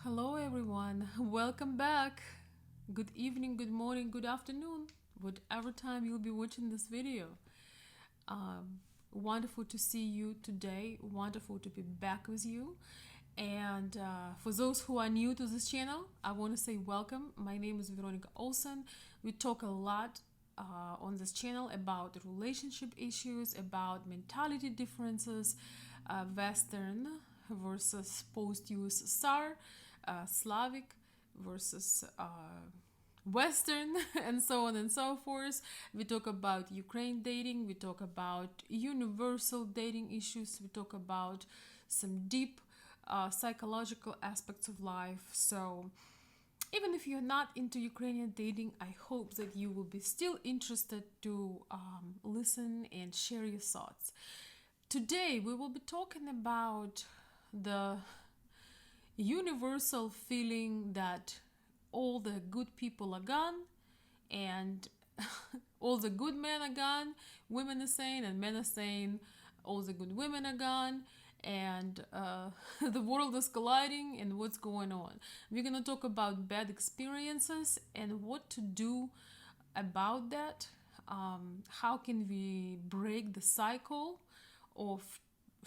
Hello, everyone. Welcome back. Good evening, good morning, good afternoon, whatever time you'll be watching this video. Wonderful to see you today. Wonderful to be back with you. And for those who are new to this channel, I want to say welcome. My name is Veronica Olson. We talk a lot on this channel about relationship issues, about mentality differences, Western versus post-US SAR, Slavic versus Western, and so on and so forth. We talk about Ukraine dating, we talk about universal dating issues, we talk about some deep psychological aspects of life. So, even if you're not into Ukrainian dating, I hope that you will be still interested to listen and share your thoughts. Today, we will be talking about the universal feeling that all the good people are gone and all the good men are gone, women are saying, and men are saying all the good women are gone, and the world is colliding, and what's going on. We're going to talk about bad experiences and what to do about that. How can we break the cycle of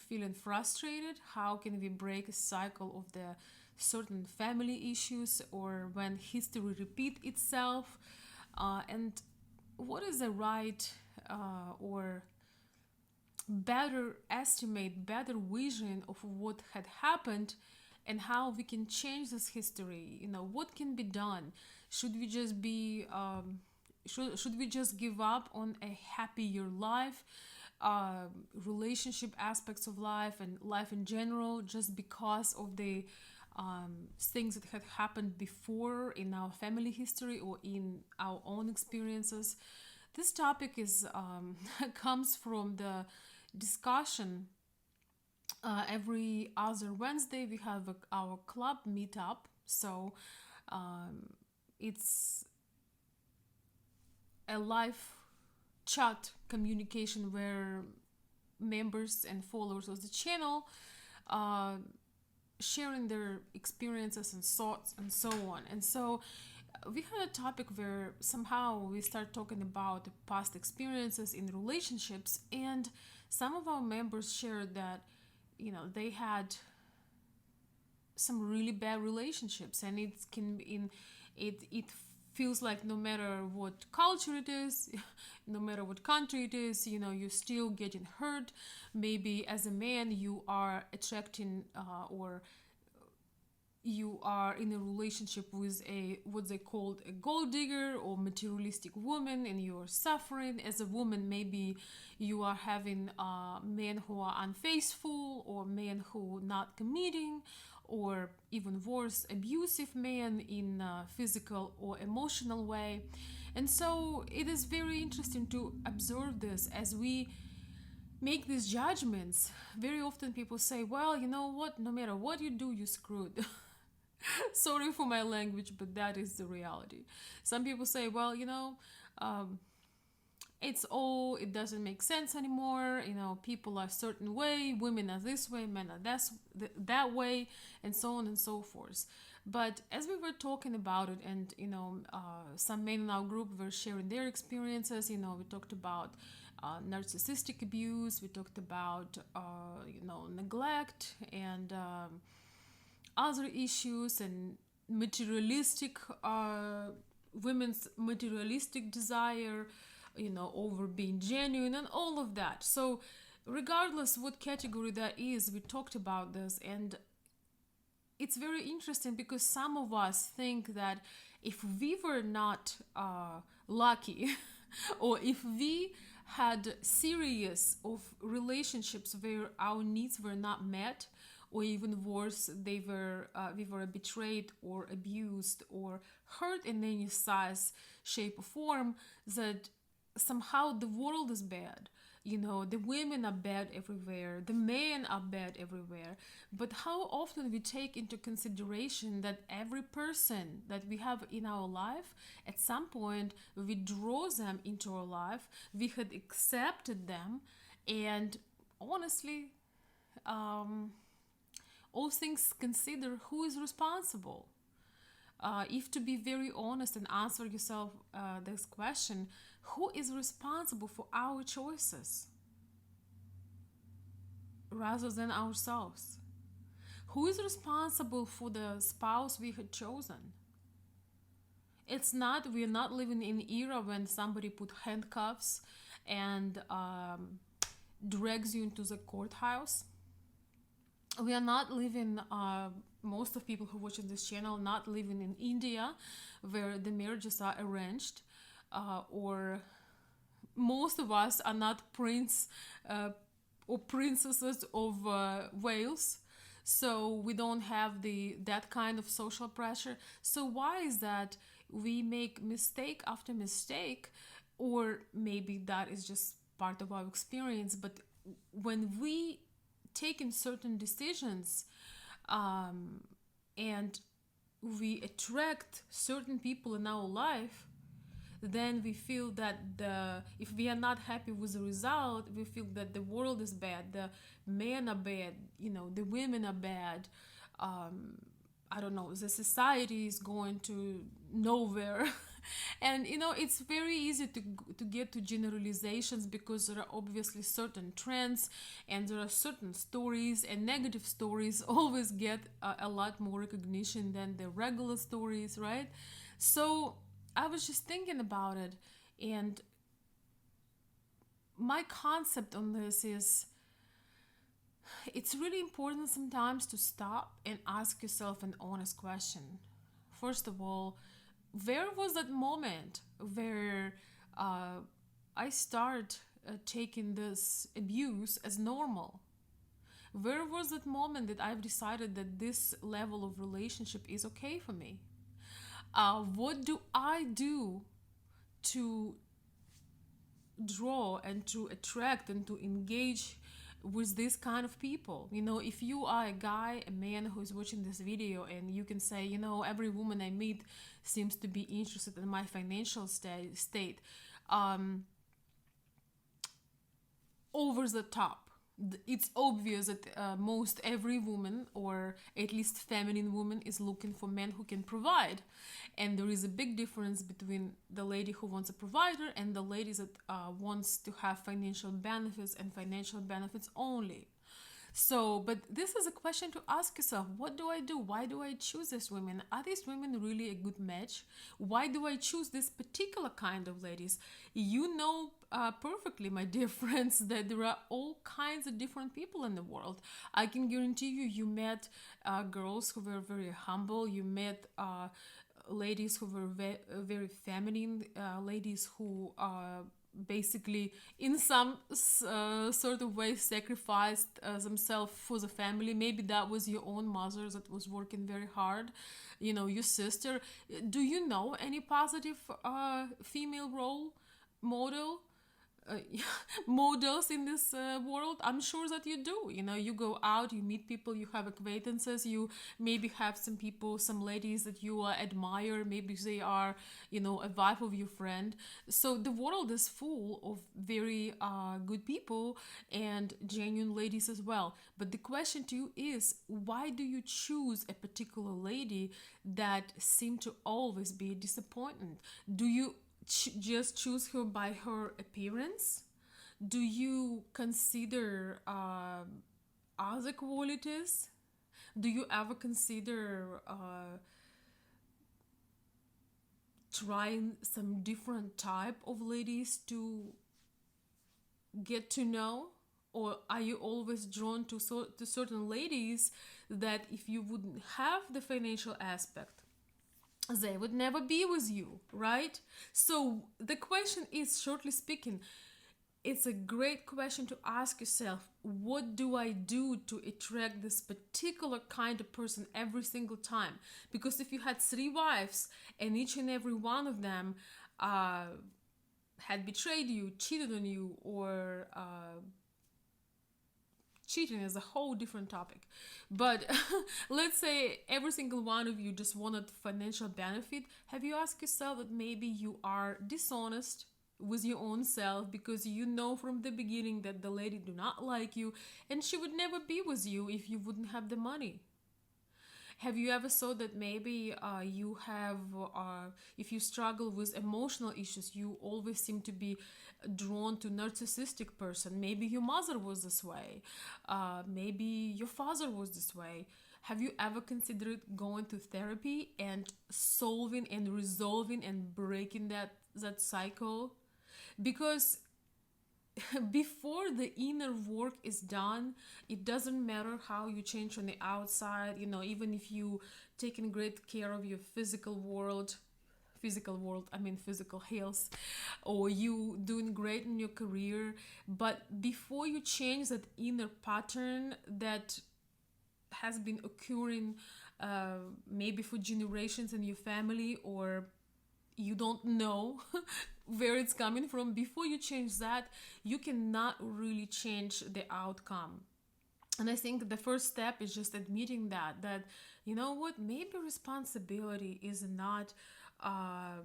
feeling frustrated? How can we break a cycle of the certain family issues or when history repeat itself? And what is the right or better estimate, better vision of what had happened and how we can change this history? What can be done? Should we just be should we just give up on a happier life, relationship aspects of life and life in general, just because of the things that had happened before in our family history or in our own experiences? This topic is comes from the discussion. Every other Wednesday we have our club meetup. So it's a live chat communication where members and followers of the channel uh, sharing their experiences and thoughts and so on. And so we had a topic where somehow we start talking about past experiences in relationships, and some of our members shared that they had some really bad relationships, and it feels like no matter what culture it is, no matter what country it is, you're still getting hurt. Maybe as a man you are attracting or you are in a relationship with a what they called a gold digger or materialistic woman, and you are suffering. As a woman, maybe you are having men who are unfaithful, or men who not committing, or even worse, abusive men in a physical or emotional way. And so it is very interesting to observe this as we make these judgments. Very often people say, well, you know what, no matter what you do, you're screwed. Sorry for my language, but that is the reality. Some people say, well, um, it doesn't make sense anymore. People are a certain way, women are this way, men are that way, and so on and so forth. But as we were talking about it, and some men in our group were sharing their experiences. We talked about narcissistic abuse, we talked about neglect, and other issues, and materialistic women's materialistic desire, over being genuine, and all of that. So regardless what category that is, we talked about this. And it's very interesting because some of us think that if we were not lucky or if we had series of relationships where our needs were not met, or even worse, we were betrayed or abused or hurt in any size, shape, or form, that somehow the world is bad. The women are bad everywhere, the men are bad everywhere. But how often we take into consideration that every person that we have in our life, at some point we draw them into our life, we had accepted them, and honestly, all things considered, who is responsible? If to be very honest and answer yourself this question, who is responsible for our choices rather than ourselves? Who is responsible for the spouse we had chosen? It's not, we're not living in an era when somebody put handcuffs and drags you into the courthouse. We are not living, most of people who watch this channel, not living in India where the marriages are arranged, or most of us are not prince or princesses of Wales, so we don't have that kind of social pressure. So why is that we make mistake after mistake, or maybe that is just part of our experience, but when we take in certain decisions, and we attract certain people in our life, then we feel that if we are not happy with the result, we feel that the world is bad, the men are bad, the women are bad. I don't know, the society is going to nowhere. And it's very easy to get to generalizations, because there are obviously certain trends and there are certain stories, and negative stories always get a lot more recognition than the regular stories, right? So I was just thinking about it, and my concept on this is, it's really important sometimes to stop and ask yourself an honest question. First of all, where was that moment where I start taking this abuse as normal? Where was that moment that I've decided that this level of relationship is okay for me? What do I do to draw and to attract and to engage with this kind of people? If you are a guy, a man who is watching this video, and you can say, every woman I meet seems to be interested in my financial state, over the top. It's obvious that most every woman, or at least feminine woman, is looking for men who can provide. And there is a big difference between the lady who wants a provider and the lady that wants to have financial benefits, and financial benefits only. So, but this is a question to ask yourself. What do I do? Why do I choose these women? Are these women really a good match? Why do I choose this particular kind of ladies? You know perfectly, my dear friends, that there are all kinds of different people in the world. I can guarantee you met girls who were very humble. You met ladies who were very feminine, ladies who basically in some sort of way sacrificed themselves for the family. Maybe that was your own mother that was working very hard, your sister. Do you know any positive female role model uh, models in this world? I'm sure that you do. You go out, you meet people, you have acquaintances, you maybe have some people, some ladies that you admire, maybe they are a wife of your friend. So the world is full of very good people and genuine ladies as well. But the question to you is, why do you choose a particular lady that seem to always be a disappointment? Do you just choose her by her appearance? Do you consider other qualities? Do you ever consider trying some different type of ladies to get to know? Or are you always drawn to certain ladies that if you wouldn't have the financial aspect, they would never be with you, right? So the question is, shortly speaking, it's a great question to ask yourself. What do I do to attract this particular kind of person every single time? Because if you had 3 wives and each and every one of them had betrayed you, cheated on you, or cheating is a whole different topic, but let's say every single one of you just wanted financial benefit, have you asked yourself that maybe you are dishonest with your own self, because you know from the beginning that the lady do not like you, and she would never be with you if you wouldn't have the money? Have you ever thought that maybe you have, if you struggle with emotional issues, you always seem to be drawn to narcissistic person? Maybe your mother was this way. Maybe your father was this way. Have you ever considered going to therapy and solving and resolving and breaking that cycle? Because before the inner work is done, it doesn't matter how you change on the outside, even if you taking great care of your physical world, I mean physical health, or you doing great in your career, but before you change that inner pattern that has been occurring, maybe for generations in your family, or you don't know where it's coming from, before you change that, you cannot really change the outcome. And I think the first step is just admitting that you know what, maybe responsibility is not on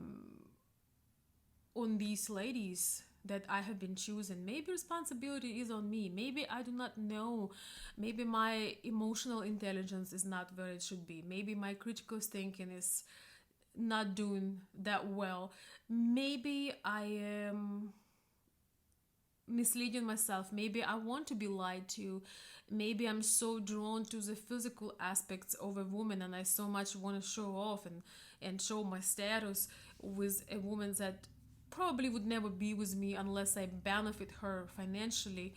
these ladies that I have been choosing. Maybe responsibility is on me. Maybe I do not know. Maybe my emotional intelligence is not where it should be. Maybe my critical thinking is not doing that well. Maybe I am misleading myself. Maybe I want to be lied to. Maybe I'm so drawn to the physical aspects of a woman, and I so much want to show off and show my status with a woman that probably would never be with me unless I benefit her financially.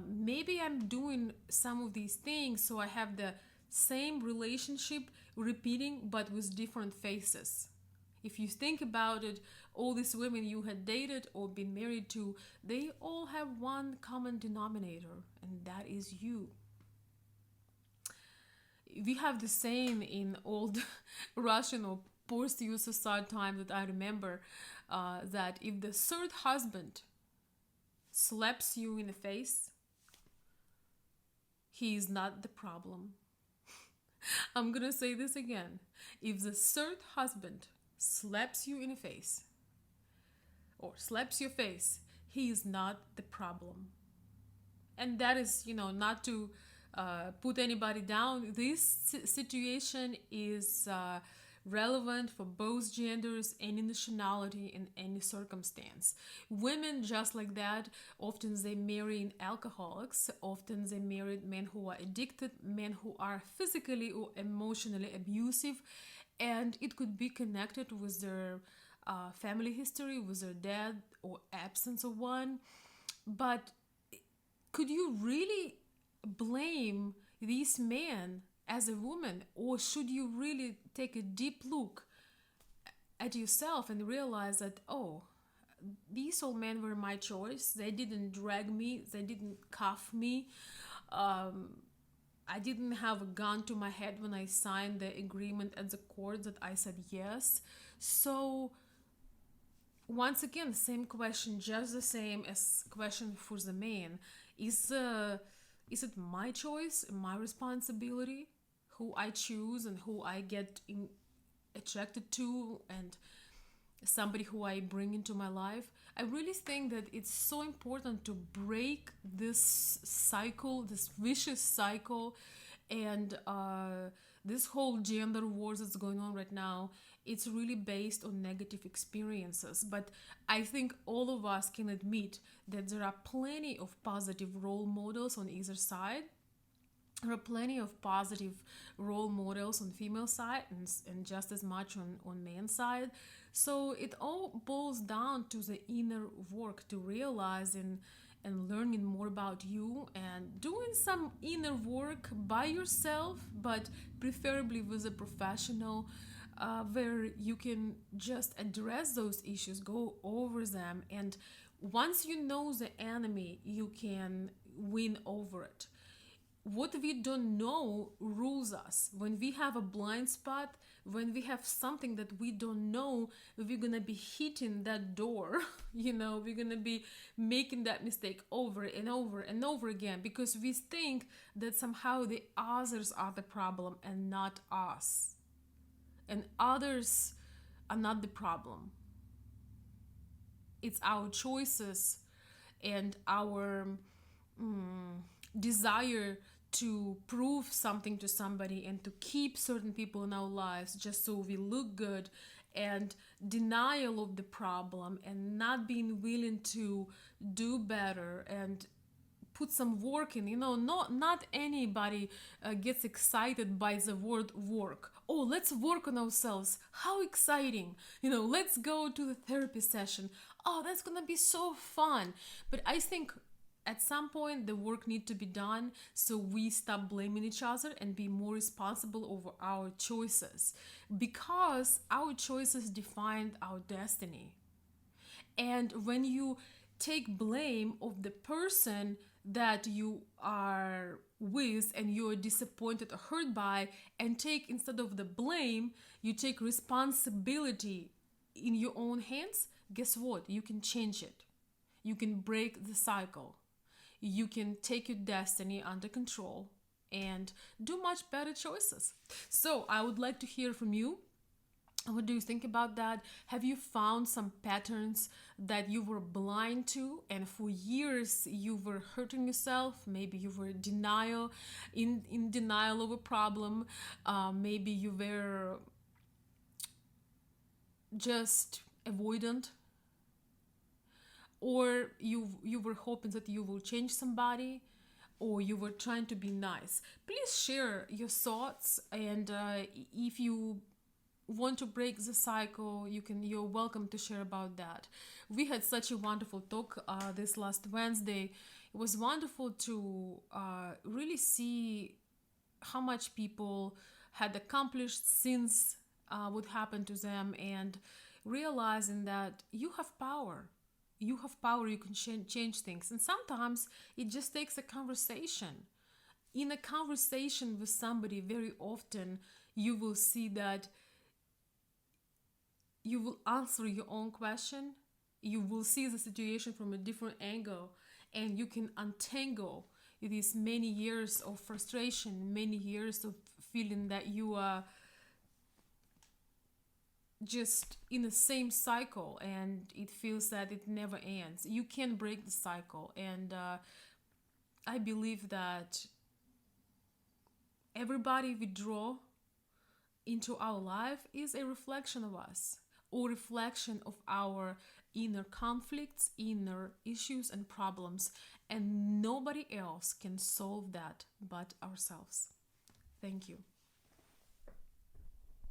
Maybe I'm doing some of these things so I have the same relationship repeating but with different faces. If you think about it, all these women you had dated or been married to, they all have one common denominator, and that is you. We have the saying in old Russian or post-USSR time that I remember, that if the third husband slaps you in the face, he is not the problem. I'm gonna say this again. If the third husband slaps you in the face or slaps your face, he is not the problem. And that is, not to put anybody down. This situation is relevant for both genders, any nationality, in any circumstance. Women, just like that, often they marry alcoholics, often they marry men who are addicted, men who are physically or emotionally abusive, and it could be connected with their family history, with their dad or absence of one. But could you really blame these men as a woman, or should you really take a deep look at yourself and realize that, oh, these old men were my choice, they didn't drag me, they didn't cuff me, I didn't have a gun to my head when I signed the agreement at the court that I said yes. So once again, same question, just the same as question for the man. Is it my choice, my responsibility, who I choose and who I get attracted to, and somebody who I bring into my life? I really think that it's so important to break this cycle, this vicious cycle, and this whole gender wars that's going on right now. It's really based on negative experiences. But I think all of us can admit that there are plenty of positive role models on either side. There are plenty of positive role models on female side, and just as much on men's side. So it all boils down to the inner work, to realize and learning more about you and doing some inner work by yourself, but preferably with a professional, where you can just address those issues, go over them, and once you know the enemy, you can win over it. What we don't know rules us. When we have a blind spot, when we have something that we don't know, we're gonna be hitting that door. We're gonna be making that mistake over and over and over again, because we think that somehow the others are the problem and not us. And others are not the problem. It's our choices and our desire to prove something to somebody and to keep certain people in our lives just so we look good, and denial of the problem and not being willing to do better and put some work in. Not anybody gets excited by the word work. Oh, let's work on ourselves, how exciting. Let's go to the therapy session. Oh, that's gonna be so fun. But I think at some point the work need to be done, so we stop blaming each other and be more responsible over our choices, because our choices define our destiny. And when you take blame of the person that you are with and you're disappointed or hurt by, and take, instead of the blame, you take responsibility in your own hands, guess what? You can change it. You can break the cycle. You can take your destiny under control and do much better choices. So I would like to hear from you. What do you think about that? Have you found some patterns that you were blind to, and for years you were hurting yourself? Maybe you were in denial of a problem. Maybe you were just avoidant, or you were hoping that you will change somebody, or you were trying to be nice. Please share your thoughts, and if you want to break the cycle, you're welcome to share about that. We had such a wonderful talk this last Wednesday. It was wonderful to really see how much people had accomplished since what happened to them, and realizing that you have power. You have power. You can change things, and sometimes it just takes a conversation. In a conversation with somebody, very often you will see that you will answer your own question. You will see the situation from a different angle, and you can untangle these many years of frustration, many years of feeling that you are just in the same cycle, and it feels that it never ends. You can break the cycle, and I believe that everybody we draw into our life is a reflection of us, or reflection of our inner conflicts, inner issues and problems, and nobody else can solve that but ourselves. Thank you.